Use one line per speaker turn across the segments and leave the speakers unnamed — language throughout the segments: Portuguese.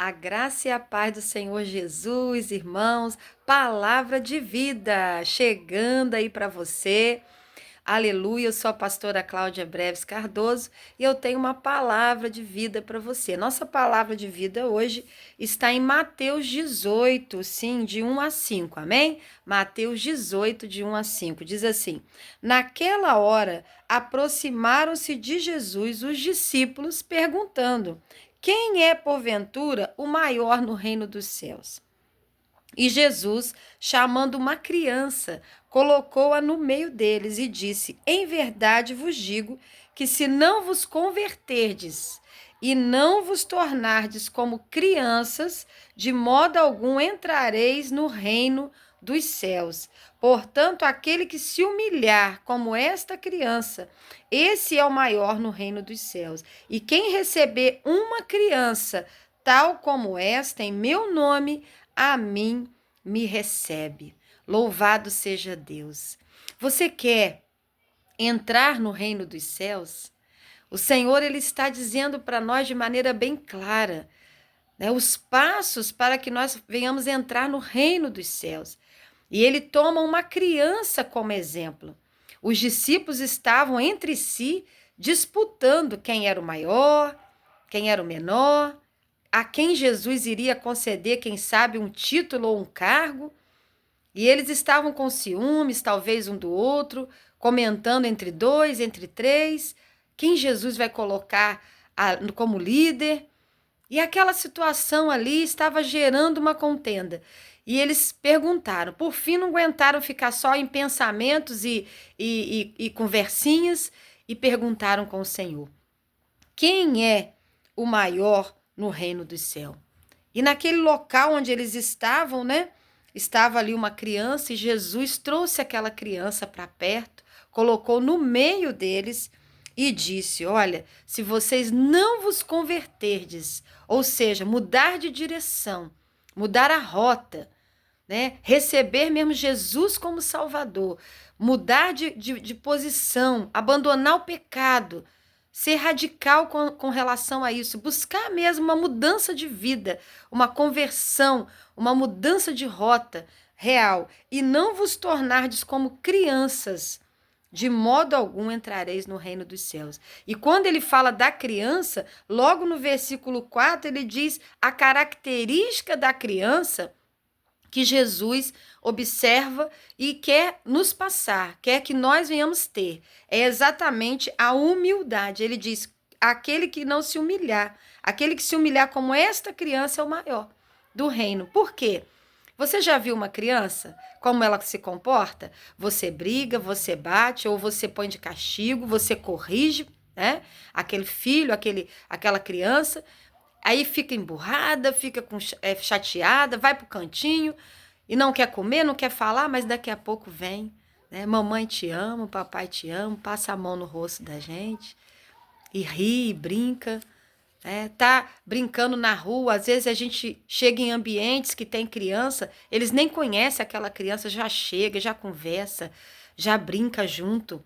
A graça e a paz do Senhor Jesus, irmãos, palavra de vida chegando aí para você. Aleluia, eu sou a pastora Cláudia Breves Cardoso e eu tenho uma palavra de vida para você. Nossa palavra de vida hoje está em Mateus 18, sim, de 1 a 5, amém? Mateus 18, de 1 a 5, diz assim: Naquela hora, aproximaram-se de Jesus os discípulos, perguntando: Quem é, porventura, o maior no reino dos céus? E Jesus, chamando uma criança, colocou-a no meio deles e disse: Em verdade vos digo que se não vos converterdes e não vos tornardes como crianças, de modo algum entrareis no reino dos céus. Portanto, aquele que se humilhar como esta criança, esse é o maior no reino dos céus. E quem receber uma criança tal como esta em meu nome, a mim me recebe. Louvado seja Deus. Você quer entrar no reino dos céus? O Senhor ele está dizendo para nós de maneira bem clara, né, os passos para que nós venhamos entrar no reino dos céus. E ele toma uma criança como exemplo. Os discípulos estavam entre si disputando quem era o maior, quem era o menor, a quem Jesus iria conceder, quem sabe, um título ou um cargo. E eles estavam com ciúmes, talvez um do outro, comentando entre dois, entre três, quem Jesus vai colocar como líder. E aquela situação ali estava gerando uma contenda. E eles perguntaram, por fim não aguentaram ficar só em pensamentos e conversinhas, e perguntaram com o Senhor: Quem é o maior no reino do céu? E naquele local onde eles estavam, né? Estava ali uma criança e Jesus trouxe aquela criança para perto, colocou no meio deles e disse: Olha, se vocês não vos converterdes, ou seja, mudar de direção, mudar a rota, né? Receber mesmo Jesus como Salvador, mudar de posição, abandonar o pecado, ser radical com relação a isso, buscar mesmo uma mudança de vida, uma conversão, uma mudança de rota real, e não vos tornardes como crianças, de modo algum entrareis no reino dos céus. E quando ele fala da criança, logo no versículo 4, ele diz a característica da criança que Jesus observa e quer nos passar, quer que nós venhamos ter. É exatamente a humildade. Ele diz: aquele que não se humilhar, aquele que se humilhar como esta criança é o maior do reino. Por quê? Você já viu uma criança? Como ela se comporta? Você briga, você bate, ou você põe de castigo, você corrige, né? Aquele filho, aquela criança. Aí fica emburrada, fica chateada, vai pro cantinho e não quer comer, não quer falar, mas daqui a pouco vem, né? Mamãe te ama, papai te ama, passa a mão no rosto da gente e ri, e brinca, né? Tá brincando na rua, às vezes a gente chega em ambientes que tem criança, eles nem conhecem aquela criança, já chega, já conversa, já brinca junto.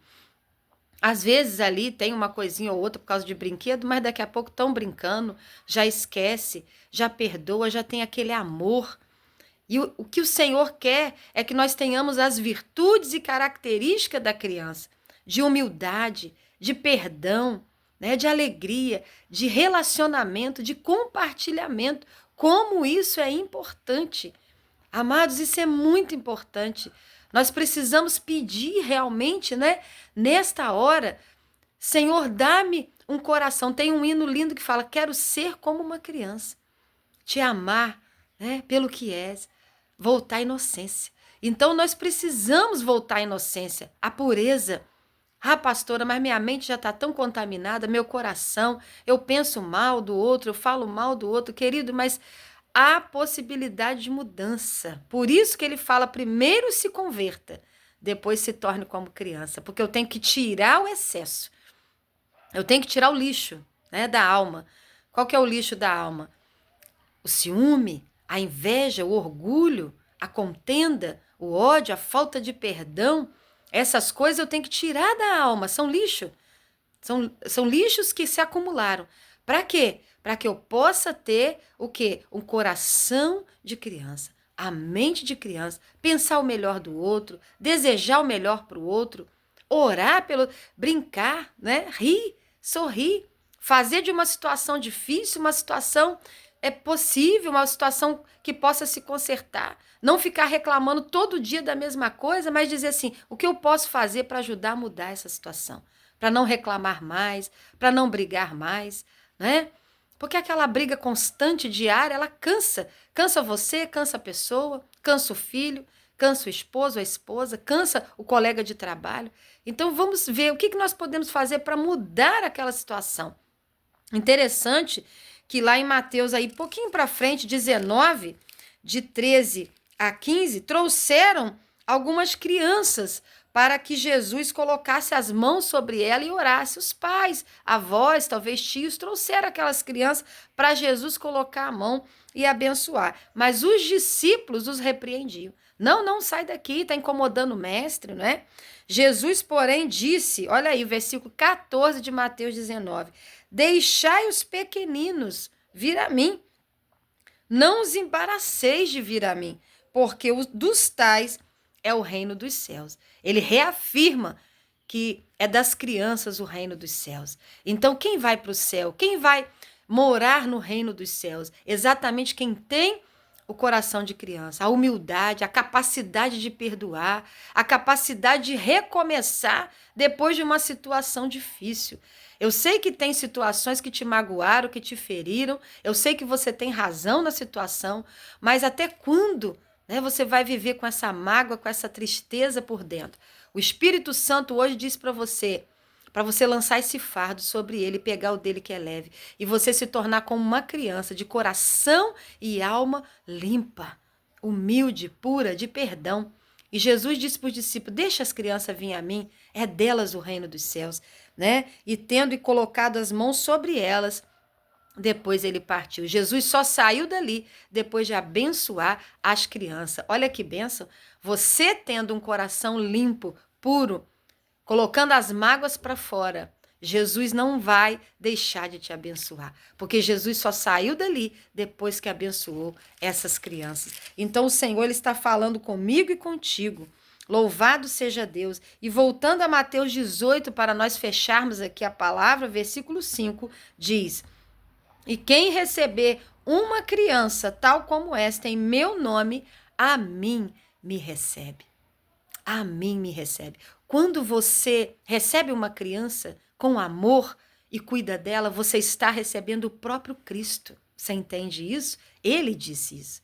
Às vezes ali tem uma coisinha ou outra por causa de brinquedo, mas daqui a pouco estão brincando, já esquece, já perdoa, já tem aquele amor. E o que o Senhor quer é que nós tenhamos as virtudes e características da criança, de humildade, de perdão, né, de alegria, de relacionamento, de compartilhamento. Como isso é importante. Amados, isso é muito importante. Nós precisamos pedir realmente, né? Nesta hora, Senhor, dá-me um coração. Tem um hino lindo que fala: quero ser como uma criança, te amar, né? Pelo que és, voltar à inocência. Então, nós precisamos voltar à inocência, à pureza. Ah, pastora, mas minha mente já está tão contaminada, meu coração, eu penso mal do outro, eu falo mal do outro, querido, mas há possibilidade de mudança. Por isso que ele fala: primeiro se converta, depois se torne como criança, porque eu tenho que tirar o excesso, eu tenho que tirar o lixo, né, da alma. Qual que é o lixo da alma? O ciúme, a inveja, o orgulho, a contenda, o ódio, a falta de perdão. Essas coisas eu tenho que tirar da alma, são lixo. São lixos que se acumularam. Para quê? para que eu possa ter o quê? Um coração de criança, a mente de criança, pensar o melhor do outro, desejar o melhor para o outro, orar pelo, brincar, né? Rir, sorrir, fazer de uma situação difícil uma situação possível, uma situação que possa se consertar. Não ficar reclamando todo dia da mesma coisa, mas dizer assim, o que eu posso fazer para ajudar a mudar essa situação? Para não reclamar mais, para não brigar mais, né? Porque aquela briga constante, diária, ela cansa. Cansa você, cansa a pessoa, cansa o filho, cansa o esposo, a esposa, cansa o colega de trabalho. Então vamos ver o que nós podemos fazer para mudar aquela situação. Interessante que lá em Mateus, aí pouquinho para frente, 19, de 13 a 15, trouxeram algumas crianças para que Jesus colocasse as mãos sobre ela e orasse. Os pais, avós, talvez tios, trouxeram aquelas crianças para Jesus colocar a mão e abençoar. Mas os discípulos os repreendiam. Não, não, sai daqui, está incomodando o mestre, não é? Jesus, porém, disse, olha aí, o versículo 14 de Mateus 19, deixai os pequeninos vir a mim, não os embaraceis de vir a mim, porque dos tais é o reino dos céus. Ele reafirma que é das crianças o reino dos céus. Então, quem vai para o céu? Quem vai morar no reino dos céus? Exatamente quem tem o coração de criança, a humildade, a capacidade de perdoar, a capacidade de recomeçar depois de uma situação difícil. Eu sei que tem situações que te magoaram, que te feriram, eu sei que você tem razão na situação, mas até quando, né, você vai viver com essa mágoa, com essa tristeza por dentro? O Espírito Santo hoje diz para você lançar esse fardo sobre ele, pegar o dele que é leve, e você se tornar como uma criança de coração e alma limpa, humilde, pura, de perdão. E Jesus disse para os discípulos, deixa as crianças virem a mim, é delas o reino dos céus, né? E tendo colocado as mãos sobre elas, depois ele partiu. Jesus só saiu dali depois de abençoar as crianças. Olha que bênção, você tendo um coração limpo, puro, colocando as mágoas para fora, Jesus não vai deixar de te abençoar, porque Jesus só saiu dali depois que abençoou essas crianças. Então o Senhor ele está falando comigo e contigo. Louvado seja Deus. E voltando a Mateus 18, para nós fecharmos aqui a palavra, versículo 5, diz: e quem receber uma criança tal como esta em meu nome, a mim me recebe. A mim me recebe. Quando você recebe uma criança com amor e cuida dela, você está recebendo o próprio Cristo. Você entende isso? Ele disse isso.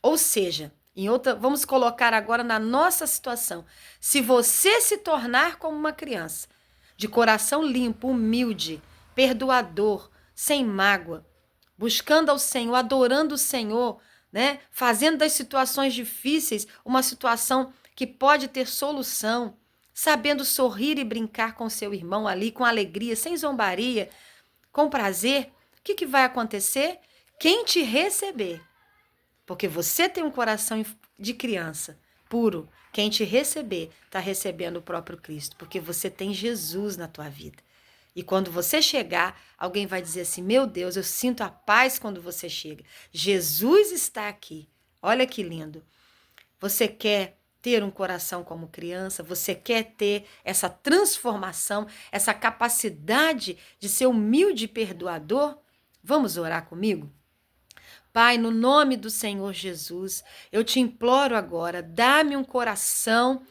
Ou seja, vamos colocar agora na nossa situação. Se você se tornar como uma criança, de coração limpo, humilde, perdoador, sem mágoa, buscando ao Senhor, adorando o Senhor, né? Fazendo das situações difíceis uma situação que pode ter solução, sabendo sorrir e brincar com seu irmão ali, com alegria, sem zombaria, com prazer, o que vai acontecer? Quem te receber, porque você tem um coração de criança, puro, quem te receber está recebendo o próprio Cristo, porque você tem Jesus na tua vida. E quando você chegar, alguém vai dizer assim, meu Deus, eu sinto a paz quando você chega. Jesus está aqui. Olha que lindo. Você quer ter um coração como criança, você quer ter essa transformação, essa capacidade de ser humilde e perdoador? Vamos orar comigo? Pai, no nome do Senhor Jesus, eu te imploro agora, dá-me um coração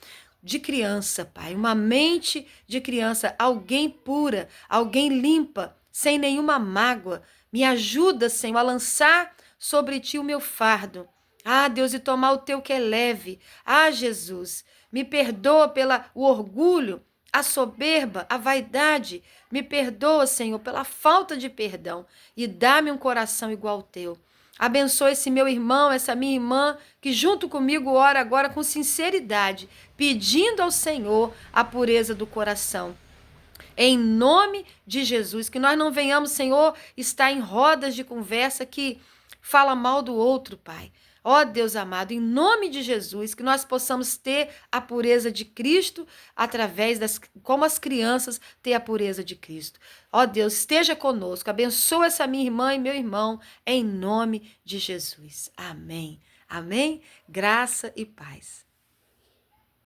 de criança, Pai, uma mente de criança, alguém pura, alguém limpa, sem nenhuma mágoa. Me ajuda, Senhor, a lançar sobre ti o meu fardo. Ah, Deus, e tomar o teu que é leve. Ah, Jesus, me perdoa pelo o orgulho, a soberba, a vaidade. Me perdoa, Senhor, pela falta de perdão e dá-me um coração igual ao teu. Abençoa esse meu irmão, essa minha irmã, que junto comigo ora agora com sinceridade, pedindo ao Senhor a pureza do coração. Em nome de Jesus, que nós não venhamos, Senhor, estar em rodas de conversa que fala mal do outro, Pai. Ó Deus amado, em nome de Jesus, que nós possamos ter a pureza de Cristo através como as crianças têm a pureza de Cristo. Ó Deus, esteja conosco, abençoa essa minha irmã e meu irmão, em nome de Jesus. Amém. Amém? Graça e paz.